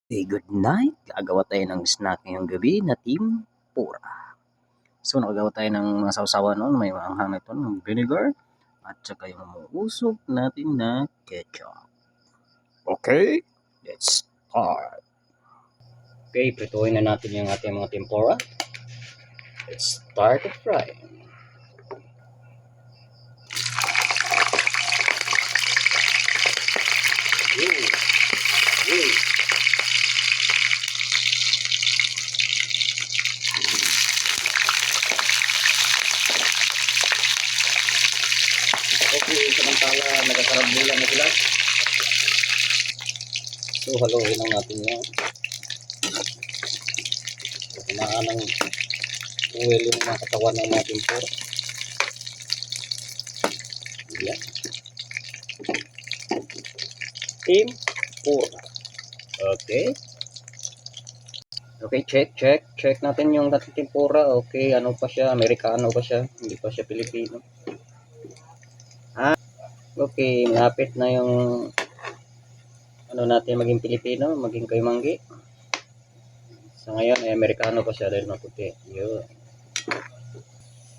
Hey, good night. Gagawa tayo ng snack ngayong gabi na tempura. So, nakagawa tayo ng mga sausawan noon. May maanghang na ito ng vinegar at saka yung mausok natin na ketchup. Okay, let's start. Okay, prituhin na natin yung ating mga tempura. Let's start the frying. Okay, samantala nagkakarambulan na sila. So, haluin lang natin yan. Kumaan ng oil yung mga katawan ng mga tempura. Yan. Tempura. Okay. Okay, check natin yung dating tempura. Okay, ano pa siya? Amerikano pa siya? Hindi pa siya Pilipino. Okay, malapit na yung ano natin maging Pilipino, maging kaymanggi. Sa ngayon ay Amerikano pa siya dahil maputi. Yun.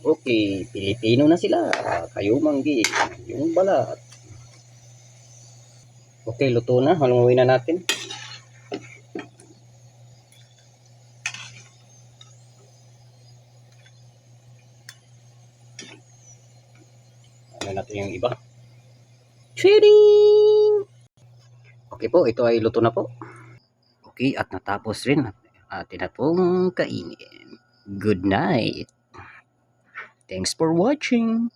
Okay, Pilipino na sila. Kaymanggi. Yung balat. Okay, luto na. Haluin na natin. Ano natin yung iba. Trading! Okay po, ito ay luto na po. Okay, at natapos rin atin na pong kainin. Good night. Thanks for watching.